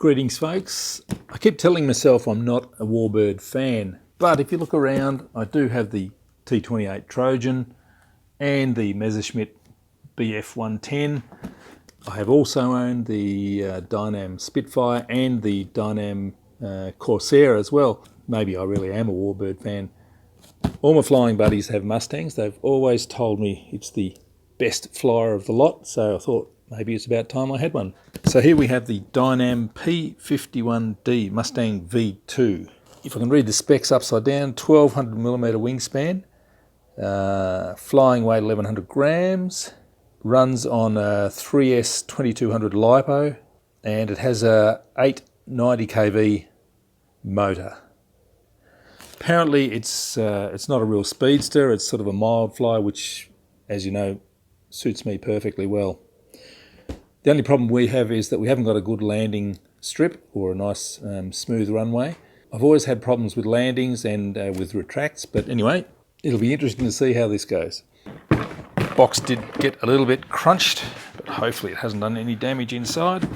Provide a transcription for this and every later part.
Greetings folks. I keep telling myself I'm not a Warbird fan, but if you look around, I do have the T28 Trojan and the Messerschmitt BF110. I have also owned the Dynam Spitfire and the Dynam Corsair as well. Maybe I really am a Warbird fan. All my flying buddies have Mustangs. They've always told me it's the best flyer of the lot, so I thought maybe it's about time I had one. So here we have the Dynam P-51D Mustang V2. If I can read the specs upside down, 1200mm wingspan, flying weight 1100 grams, runs on a 3S 2200 LiPo, and it has a 890 kV motor. Apparently it's not a real speedster, it's sort of a mild flyer, which, as you know, suits me perfectly well. The only problem we have is that we haven't got a good landing strip or a nice smooth runway. I've always had problems with landings and with retracts, but anyway, it'll be interesting to see how this goes. Box did get a little bit crunched, but hopefully it hasn't done any damage inside.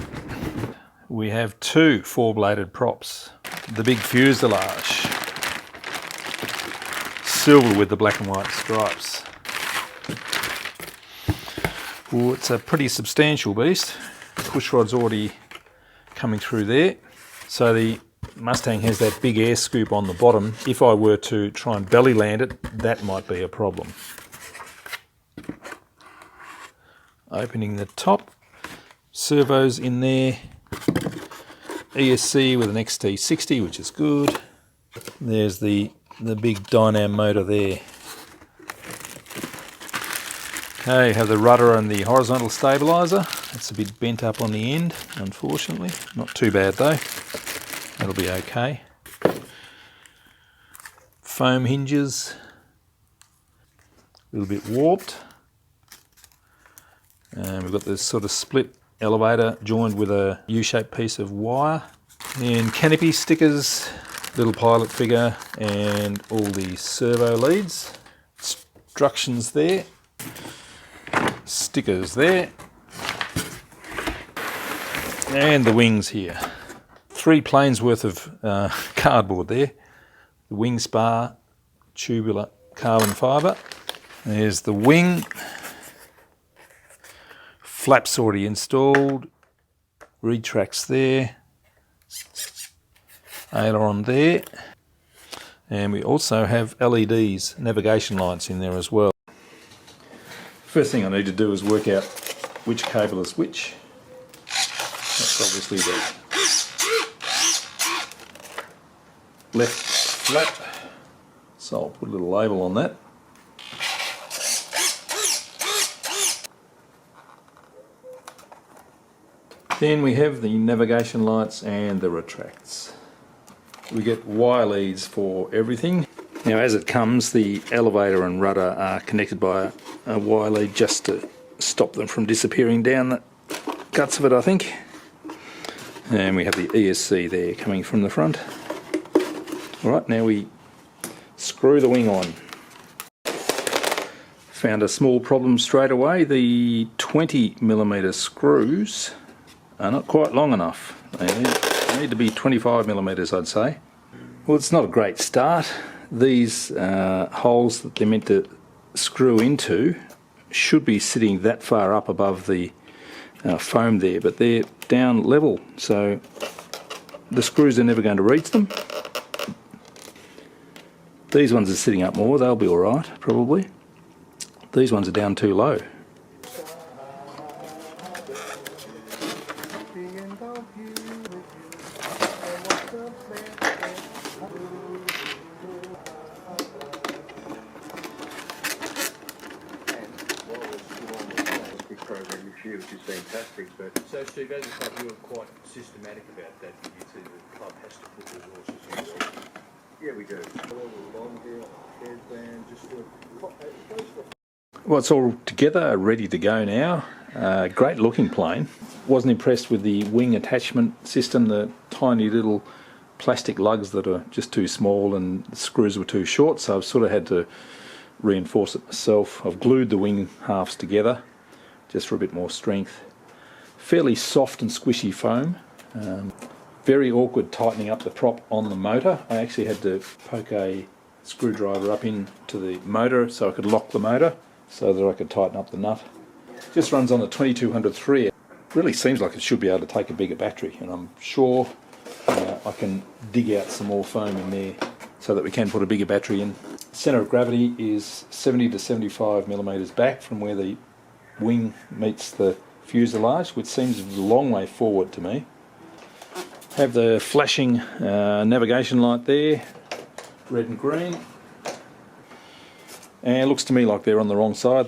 We have two four-bladed props. The big fuselage, silver with the black and white stripes. Well, it's a pretty substantial beast. Push rod's already coming through there. So the Mustang has that big air scoop on the bottom. If I were to try and belly land it, that might be a problem. Opening the top, servos in there, ESC with an XT60, which is good. There's the big Dynam motor there. Okay, have the rudder and the horizontal stabilizer. It's a bit bent up on the end, unfortunately. Not too bad though. That'll be okay. Foam hinges, a little bit warped. And we've got this sort of split elevator joined with a U-shaped piece of wire. And canopy stickers, little pilot figure, and all the servo leads. Instructions there. Stickers there. And the wings here. 3 planes worth of cardboard there. The wing spar, tubular carbon fibre. There's the wing. Flaps already installed. Retracts there. Aileron there. And we also have LEDs, navigation lights in there as well. First thing I need to do is work out which cable is which. That's obviously the left flap, so I'll put a little label on that. Then we have the navigation lights and the retracts. We get wire leads for everything. Now as it comes, the elevator and rudder are connected by a wire lead just to stop them from disappearing down the guts of it, I think. And we have the ESC there coming from the front. Alright, now we screw the wing on. Found a small problem straight away. The 20mm screws are not quite long enough. They need to be 25mm, I'd say. Well, it's not a great start. These holes that they're meant to screw into should be sitting that far up above the foam there, but they're down level, so the screws are never going to reach them. These ones are sitting up more, they'll be alright, probably. These ones are down too low. Which is fantastic. But so Steve, as a club, you were quite systematic about that. Did you see the club has to put the resources in? Yeah, we do. Well, it's all together, ready to go now. Great looking plane. Wasn't impressed with the wing attachment system, the tiny little plastic lugs that are just too small and the screws were too short, so I've sort of had to reinforce it myself. I've glued the wing halves together just for a bit more strength. Fairly soft and squishy foam. very awkward tightening up the prop on the motor. I actually had to poke a screwdriver up into the motor so I could lock the motor so that I could tighten up the nut. Just runs on the 2203. It really seems like it should be able to take a bigger battery, and I'm sure I can dig out some more foam in there so that we can put a bigger battery in. Centre of gravity is 70 to 75 millimetres back from where the wing meets the fuselage, which seems a long way forward to me. Have the flashing navigation light there, red and green, and it looks to me like they're on the wrong side.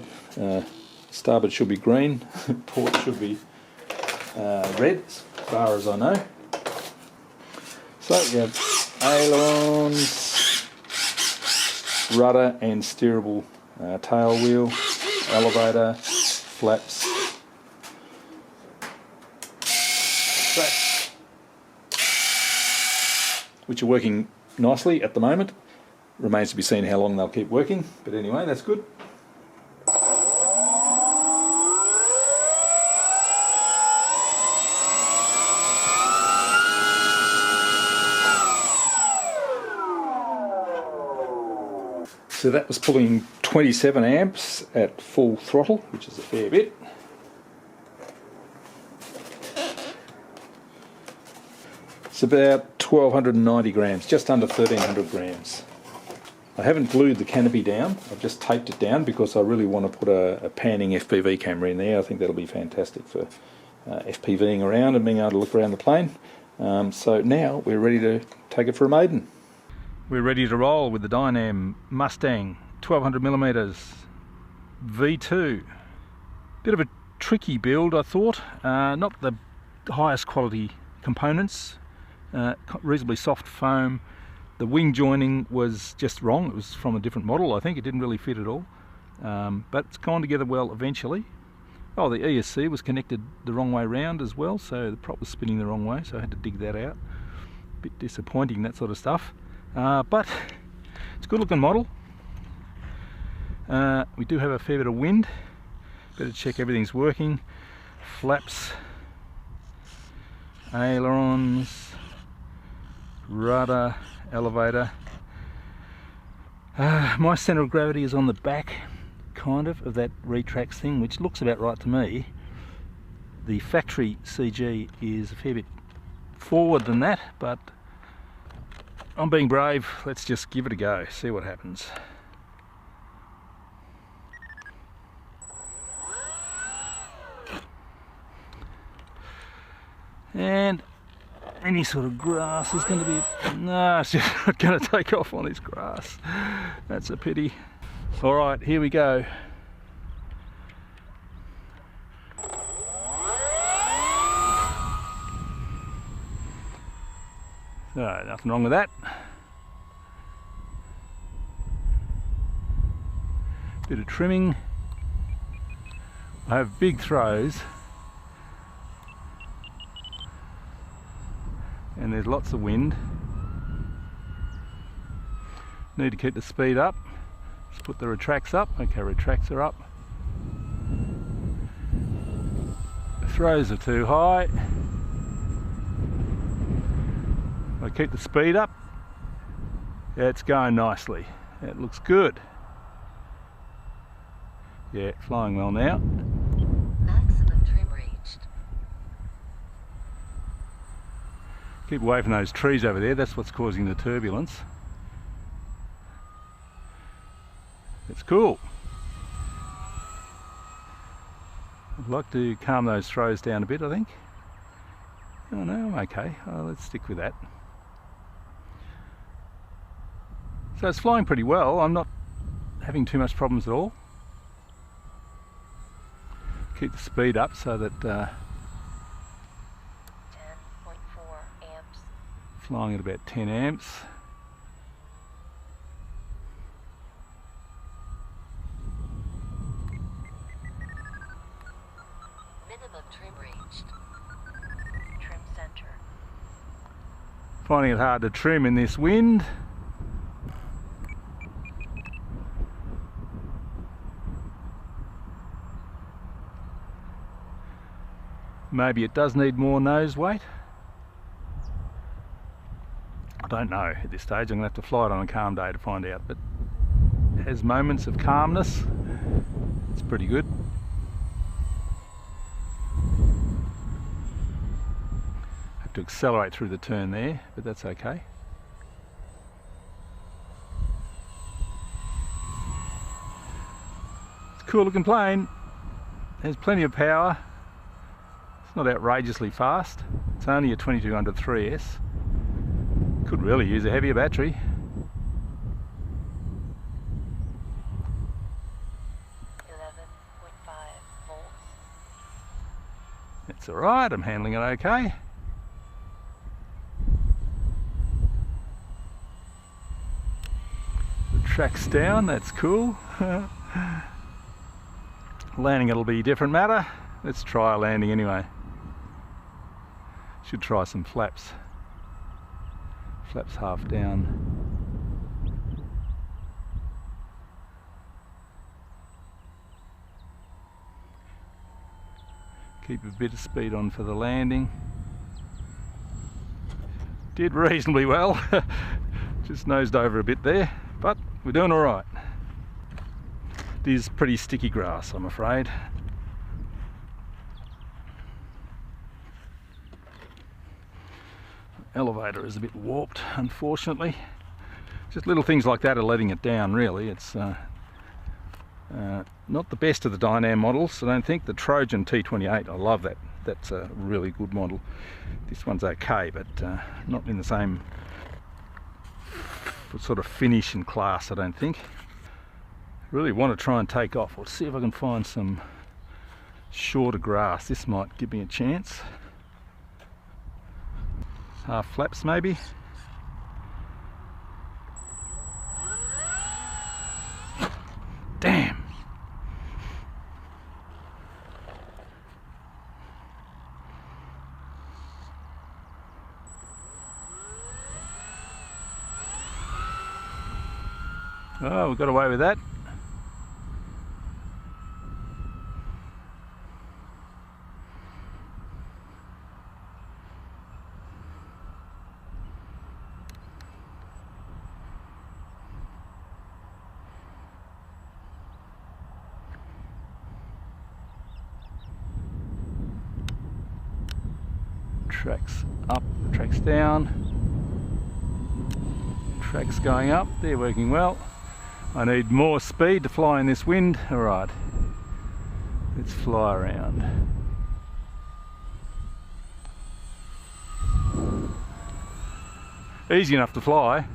Starboard should be green, port should be red, as far as I know. So you have ailerons, rudder and steerable tail wheel, elevator, flaps, straps, which are working nicely at the moment. Remains to be seen how long they'll keep working, but anyway, that's good. So that was pulling 27 amps at full throttle, which is a fair bit. It's about 1290 grams, just under 1300 grams. I haven't glued the canopy down, I've just taped it down because I really want to put a panning FPV camera in there. I think that'll be fantastic for FPVing around and being able to look around the plane. So now we're ready to take it for a maiden. We're ready to roll with the Dynam Mustang 1200mm V2. Bit of a tricky build, I thought. Not the highest quality components. Reasonably soft foam. The wing joining was just wrong. It was from a different model, I think. It didn't really fit at all. But it's gone together well eventually. Oh, the ESC was connected the wrong way round as well, so the prop was spinning the wrong way, so I had to dig that out. Bit disappointing, that sort of stuff. But it's a good looking model. We do have a fair bit of wind. Better check everything's working. Flaps, ailerons, rudder, elevator. My centre of gravity is on the back, kind of that retracts thing, which looks about right to me. The factory CG is a fair bit forward than that, but I'm being brave. Let's just give it a go, see what happens. And any sort of grass is going to be... No, it's just not going to take off on this grass. That's a pity. Alright, here we go. So, nothing wrong with that. Bit of trimming. I have big throws. And there's lots of wind. Need to keep the speed up. Let's put the retracts up. Okay, retracts are up. The throws are too high. I keep the speed up. Yeah, it's going nicely. It looks good. Yeah, flying well now. Maximum trim reached. Keep away from those trees over there, that's what's causing the turbulence. It's cool. I'd like to calm those throws down a bit, I think. Oh no, I'm okay. Let's stick with that. So it's flying pretty well. I'm not having too much problems at all. Keep the speed up so that 10.4 amps. flying at about 10 amps. Minimum trim reached. Trim center. Finding it hard to trim in this wind. Maybe it does need more nose weight. I don't know at this stage. I'm going to have to fly it on a calm day to find out, but it has moments of calmness. It's pretty good. Have to accelerate through the turn there, but that's okay. It's a cool looking plane. Has plenty of power. It's not outrageously fast. It's only a 2200 3S. Could really use a heavier battery. It's alright, I'm handling it okay. The track's down, that's cool. Landing it'll be a different matter. Let's try a landing anyway. Should try some flaps. Flaps half down. Keep a bit of speed on for the landing. Did reasonably well. Just nosed over a bit there, but we're doing all right. It is pretty sticky grass, I'm afraid. Elevator is a bit warped, unfortunately. Just little things like that are letting it down, really. It's not the best of the Dynam models, I don't think. The Trojan T28, I love that. That's a really good model. This one's okay, but not in the same sort of finish and class, I don't think. Really want to try and take off. Let's see if I can find some shorter grass. This might give me a chance. Half flaps maybe. Damn. Oh, we got away with that. Tracks up, tracks down, tracks going up, they're working well. I need more speed to fly in this wind. Alright, let's fly around. Easy enough to fly,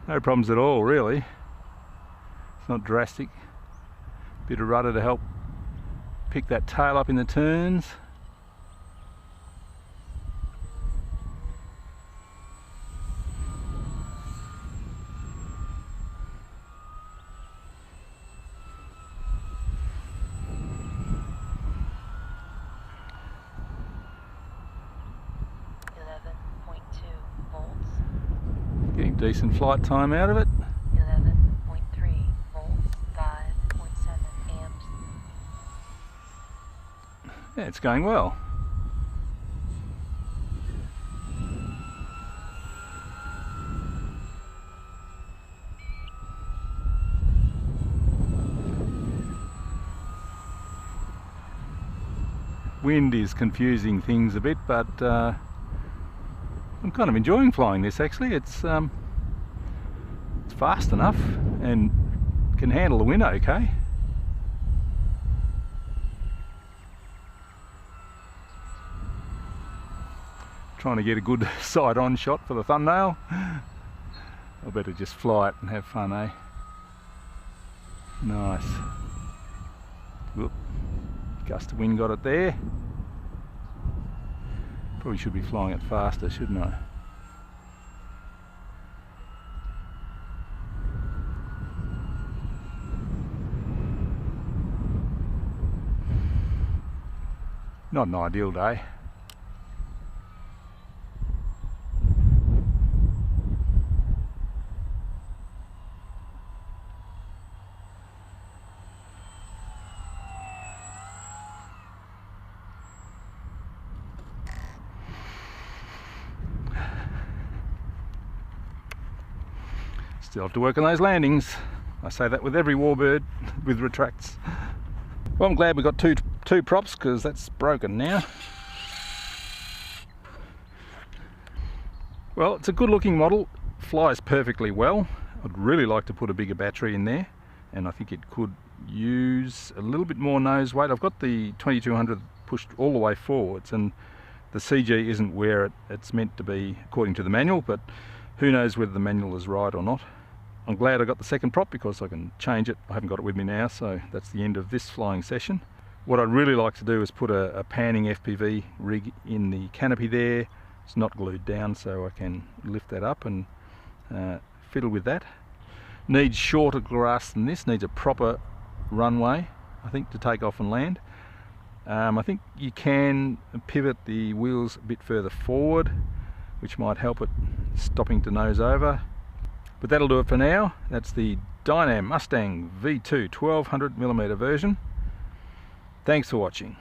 no problems at all really. It's not drastic. Bit of rudder to help pick that tail up in the turns. Getting decent flight time out of it. 11.3 volts, 5.7 amps. Yeah, it's going well. Wind is confusing things a bit, but I'm kind of enjoying flying this actually. It's fast enough and can handle the wind okay. Trying to get a good side-on shot for the thumbnail. I better just fly it and have fun, eh? Nice. Whoop. Gust of wind got it there. Probably should be flying it faster, shouldn't I? Not an ideal day. Still have to work on those landings. I say that with every warbird with retracts. Well, I'm glad we got two props, because that's broken now. Well, it's a good looking model, flies perfectly well. I'd really like to put a bigger battery in there, and I think it could use a little bit more nose weight. I've got the 2200 pushed all the way forwards, and the CG isn't where it's meant to be according to the manual, but who knows whether the manual is right or not. I'm glad I got the second prop because I can change it. I haven't got it with me now, so that's the end of this flying session. What I'd really like to do is put a panning FPV rig in the canopy there. It's not glued down, so I can lift that up and fiddle with that. Needs shorter grass than this, needs a proper runway, I think, to take off and land. I think you can pivot the wheels a bit further forward, which might help it stopping to nose over. But that'll do it for now. That's the Dynam Mustang V2 1200mm version. Thanks for watching.